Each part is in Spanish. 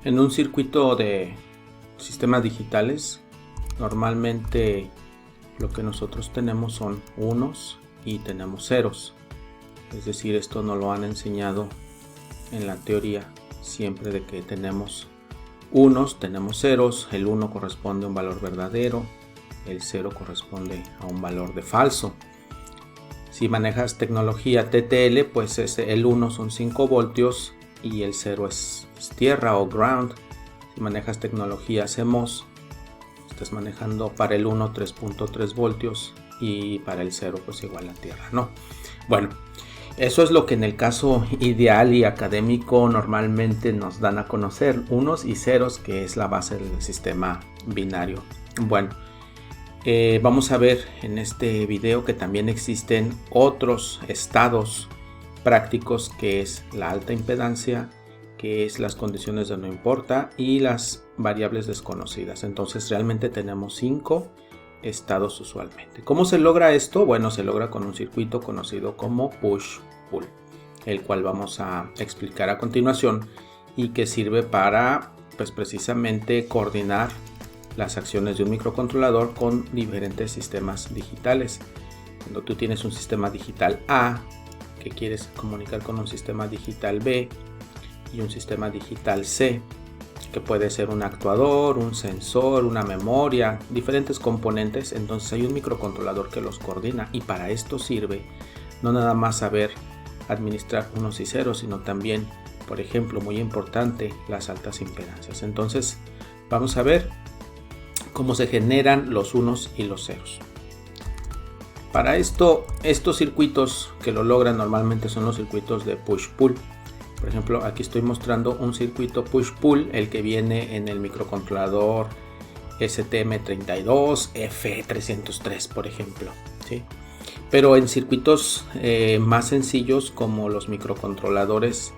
En un circuito de sistemas digitales, normalmente lo que nosotros tenemos son unos y tenemos ceros. Es decir, esto nos lo han enseñado en la teoría siempre, de que tenemos unos, tenemos ceros. El 1 corresponde a un valor verdadero, el 0 corresponde a un valor de falso. Si manejas tecnología TTL, pues el 1 son 5 voltios y el 0 es tierra o ground. Si manejas tecnología CMOS, estás manejando para el 1 3.3 voltios y para el 0 pues igual a tierra, ¿no? Bueno, eso es lo que en el caso ideal y académico normalmente nos dan a conocer, unos y ceros, que es la base del sistema binario. Bueno, vamos a ver en este video que también existen otros estados prácticos, que es la alta impedancia, que es las condiciones de no importa y las variables desconocidas. Entonces realmente tenemos 5 estados usualmente. ¿Cómo se logra esto? Bueno, se logra con un circuito conocido como push-pull, el cual vamos a explicar a continuación y que sirve para, pues, precisamente coordinar las acciones de un microcontrolador con diferentes sistemas digitales. Cuando tú tienes un sistema digital A que quieres comunicar con un sistema digital B y un sistema digital C, que puede ser un actuador, un sensor, una memoria, diferentes componentes, entonces hay un microcontrolador que los coordina, y para esto sirve no nada más saber administrar unos y ceros, sino también, por ejemplo, muy importante, las altas impedancias. Entonces vamos a ver cómo se generan los unos y los ceros. Para esto, estos circuitos que lo logran normalmente son los circuitos de push-pull. Por ejemplo, aquí estoy mostrando un circuito push-pull, el que viene en el microcontrolador STM32F303, por ejemplo, ¿sí? Pero en circuitos más sencillos, como los microcontroladores,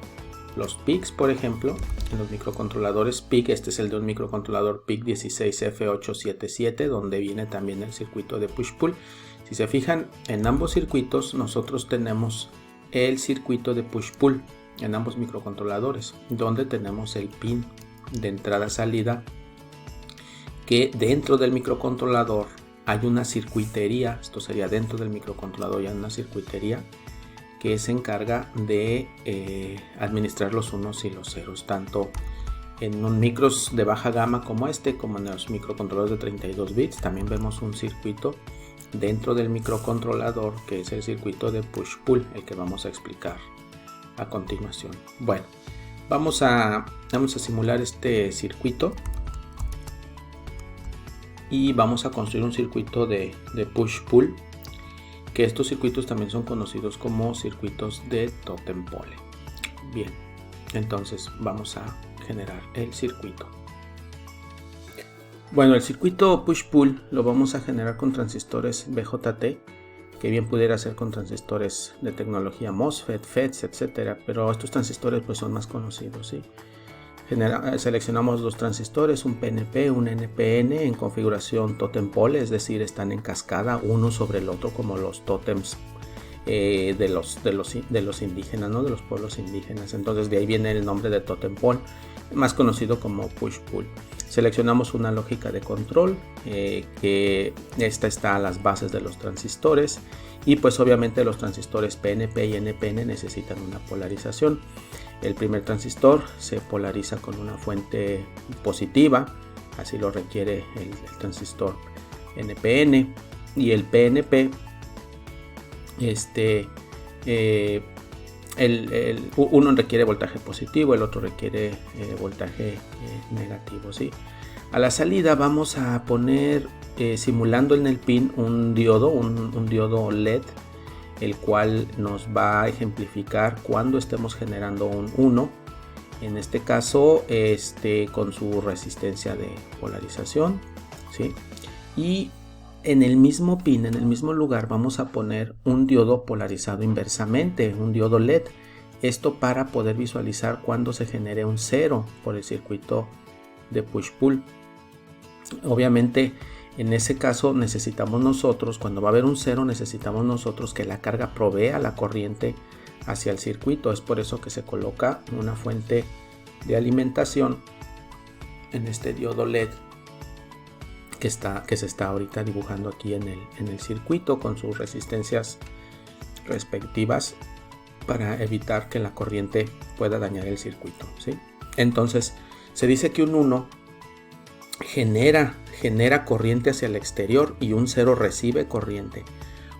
los PICs, por ejemplo, en los microcontroladores PIC, este es el de un microcontrolador PIC 16F877, donde viene también el circuito de push-pull. Si se fijan, en ambos circuitos nosotros tenemos el circuito de push-pull en ambos microcontroladores, donde tenemos el pin de entrada-salida, que dentro del microcontrolador hay una circuitería. Esto sería dentro del microcontrolador, hay una circuitería que se encarga de administrar los unos y los ceros, tanto en un micros de baja gama como este, como en los microcontroladores de 32 bits. También vemos un circuito dentro del microcontrolador, que es el circuito de push-pull, el que vamos a explicar a continuación. Bueno, vamos a simular este circuito y vamos a construir un circuito de push-pull, que estos circuitos también son conocidos como circuitos de totem pole. Bien, entonces vamos a generar el circuito. Bueno, el circuito push-pull lo vamos a generar con transistores BJT, que bien pudiera ser con transistores de tecnología MOSFET, FETs, etcétera, pero estos transistores pues son más conocidos, ¿sí? Seleccionamos los transistores, un PNP, un NPN, en configuración totem pole, es decir, están en cascada uno sobre el otro, como los tótems de los indígenas, ¿no? De los pueblos indígenas. Entonces de ahí viene el nombre de totem pole, más conocido como push-pull. Seleccionamos una lógica de control, que esta está a las bases de los transistores, y pues obviamente los transistores PNP y NPN necesitan una polarización. El primer transistor se polariza con una fuente positiva, así lo requiere el transistor NPN, y el PNP, uno requiere voltaje positivo, el otro requiere voltaje negativo, ¿sí? A la salida vamos a poner, simulando en el pin, un diodo LED, el cual nos va a ejemplificar cuando estemos generando un 1, en este caso con su resistencia de polarización, ¿sí? Y en el mismo pin, en el mismo lugar, vamos a poner un diodo polarizado inversamente, un diodo LED. Esto para poder visualizar cuando se genere un 0 por el circuito de push-pull. Obviamente, en ese caso necesitamos nosotros, cuando va a haber un 0, necesitamos nosotros que la carga provea la corriente hacia el circuito. Es por eso que se coloca una fuente de alimentación diodo LED que se está ahorita dibujando aquí en el circuito con sus resistencias respectivas para evitar que la corriente pueda dañar el circuito, ¿sí? Entonces se dice que un 1 genera corriente hacia el exterior y un 0 recibe corriente.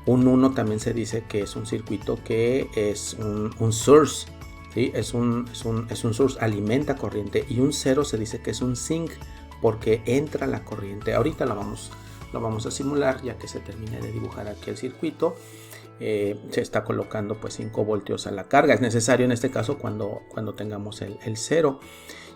Un 1 también se dice que es un circuito que es un source, ¿sí? Es un source, alimenta corriente, y un 0 se dice que es un sink porque entra la corriente. Ahorita lo vamos a simular ya que se termine de dibujar aquí el circuito. Se está colocando pues 5 voltios a la carga. Es necesario en este caso cuando tengamos el 0.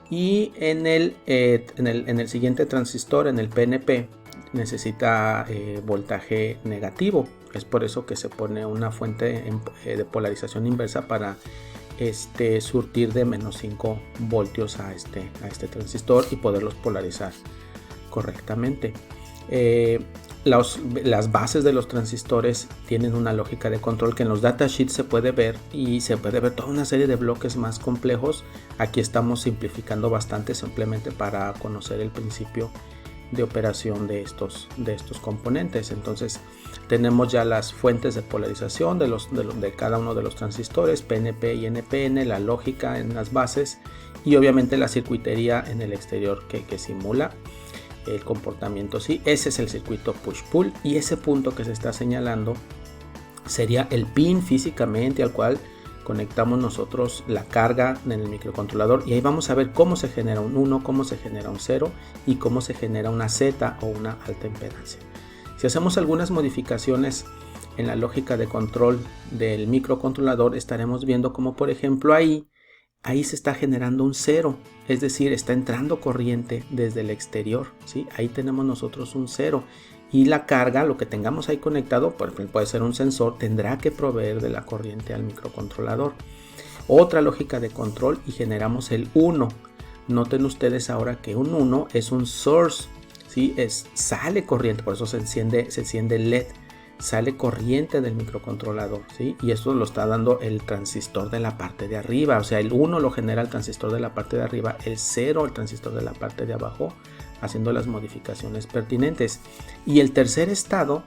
Y en el siguiente transistor, en el PNP, necesita voltaje negativo. Es por eso que se pone una fuente de polarización inversa para surtir de menos 5 voltios a este transistor y poderlos polarizar correctamente. Las bases de los transistores tienen una lógica de control que en los datasheets se puede ver, y se puede ver toda una serie de bloques más complejos. Aquí estamos simplificando bastante simplemente para conocer el principio de operación de estos componentes. Entonces tenemos ya las fuentes de polarización de cada uno de los transistores, PNP y NPN, la lógica en las bases y obviamente la circuitería en el exterior que simula el comportamiento. Sí, ese es el circuito push-pull, y ese punto que se está señalando sería el pin físicamente al cual conectamos nosotros la carga en el microcontrolador, y ahí vamos a ver cómo se genera un 1, cómo se genera un 0 y cómo se genera una Z o una alta impedancia. Si hacemos algunas modificaciones en la lógica de control del microcontrolador, estaremos viendo como por ejemplo ahí se está generando un 0, es decir, está entrando corriente desde el exterior, ¿sí? Ahí tenemos nosotros un 0, y la carga, lo que tengamos ahí conectado, por ejemplo, puede ser un sensor, tendrá que proveer de la corriente al microcontrolador. Otra lógica de control, y generamos el 1. Noten ustedes ahora que un 1 es un source, ¿sí? Sale corriente, por eso se enciende el LED. Sale corriente del microcontrolador, ¿sí? Y esto lo está dando el transistor de la parte de arriba. O sea, el 1 lo genera el transistor de la parte de arriba, el 0 el transistor de la parte de abajo, haciendo las modificaciones pertinentes. Y el tercer estado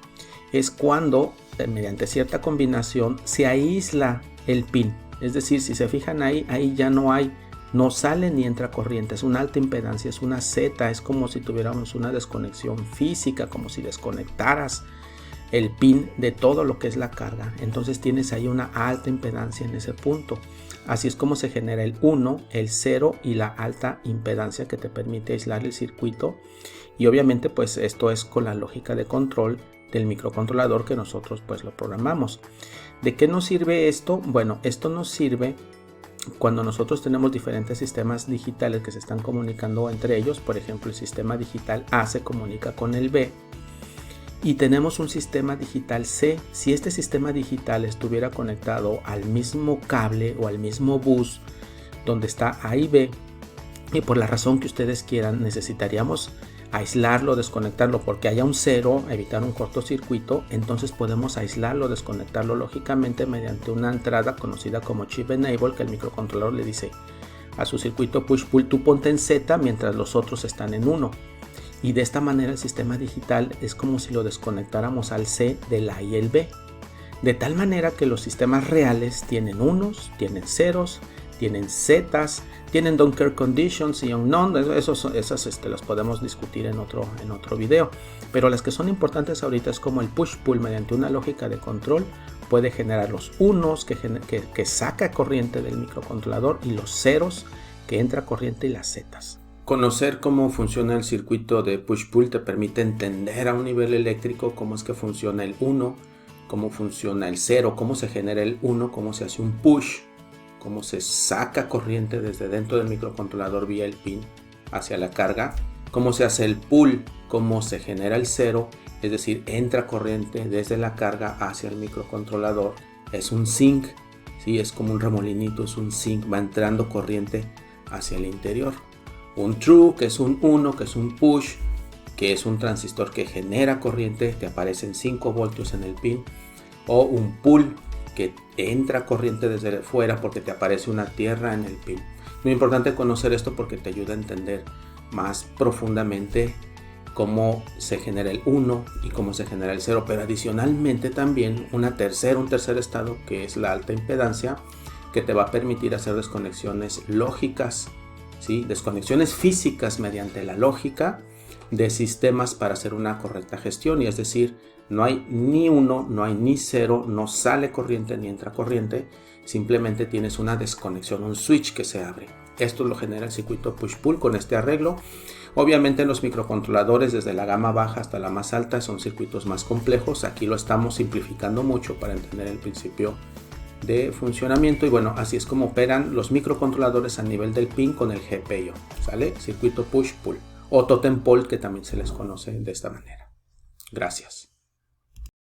es cuando mediante cierta combinación se aísla el pin. Es decir, si se fijan ahí ya no sale ni entra corriente, es una alta impedancia, es una Z, es como si tuviéramos una desconexión física, como si desconectaras el pin de todo lo que es la carga. Entonces tienes ahí una alta impedancia en ese punto. Así es como se genera el 1, el 0 y la alta impedancia que te permite aislar el circuito. Y obviamente pues esto es con la lógica de control del microcontrolador que nosotros pues lo programamos. ¿De qué nos sirve esto? Bueno, esto nos sirve cuando nosotros tenemos diferentes sistemas digitales que se están comunicando entre ellos. Por ejemplo, el sistema digital A se comunica con el B y tenemos un sistema digital C. Si este sistema digital estuviera conectado al mismo cable o al mismo bus donde está A y B, y por la razón que ustedes quieran necesitaríamos aislarlo, desconectarlo porque haya un 0, evitar un cortocircuito, entonces podemos aislarlo, desconectarlo lógicamente mediante una entrada conocida como chip enable, que el microcontrolador le dice a su circuito push-pull, tú ponte en Z mientras los otros están en 1. Y de esta manera el sistema digital es como si lo desconectáramos al C del A y el B. De tal manera que los sistemas reales tienen unos, tienen ceros, tienen zetas, tienen don't care conditions y unknown. Esas las podemos discutir en otro video. Pero las que son importantes ahorita es como el push-pull mediante una lógica de control puede generar los unos que saca corriente del microcontrolador y los ceros que entra corriente y las zetas. Conocer cómo funciona el circuito de push-pull te permite entender a un nivel eléctrico cómo es que funciona el 1, cómo funciona el 0, cómo se genera el 1, cómo se hace un push, cómo se saca corriente desde dentro del microcontrolador vía el pin hacia la carga, cómo se hace el pull, cómo se genera el 0, es decir, entra corriente desde la carga hacia el microcontrolador. Es un sink, ¿sí? Es como un remolinito, es un sink, va entrando corriente hacia el interior. Un true, que es un 1, que es un push, que es un transistor que genera corriente, te aparecen 5 voltios en el pin. O un pull, que entra corriente desde fuera porque te aparece una tierra en el pin. Muy importante conocer esto porque te ayuda a entender más profundamente cómo se genera el 1 y cómo se genera el 0, pero adicionalmente también un tercer estado, que es la alta impedancia, que te va a permitir hacer desconexiones lógicas, ¿sí? Desconexiones físicas mediante la lógica de sistemas para hacer una correcta gestión, y es decir, no hay ni 1, no hay ni 0, no sale corriente ni entra corriente, simplemente tienes una desconexión, un switch que se abre. Esto lo genera el circuito push-pull con este arreglo. Obviamente los microcontroladores desde la gama baja hasta la más alta son circuitos más complejos. Aquí lo estamos simplificando mucho para entender el principio de funcionamiento, y bueno, así es como operan los microcontroladores a nivel del pin con el GPIO, ¿sale? Circuito push-pull o totem pole, que también se les conoce de esta manera. Gracias.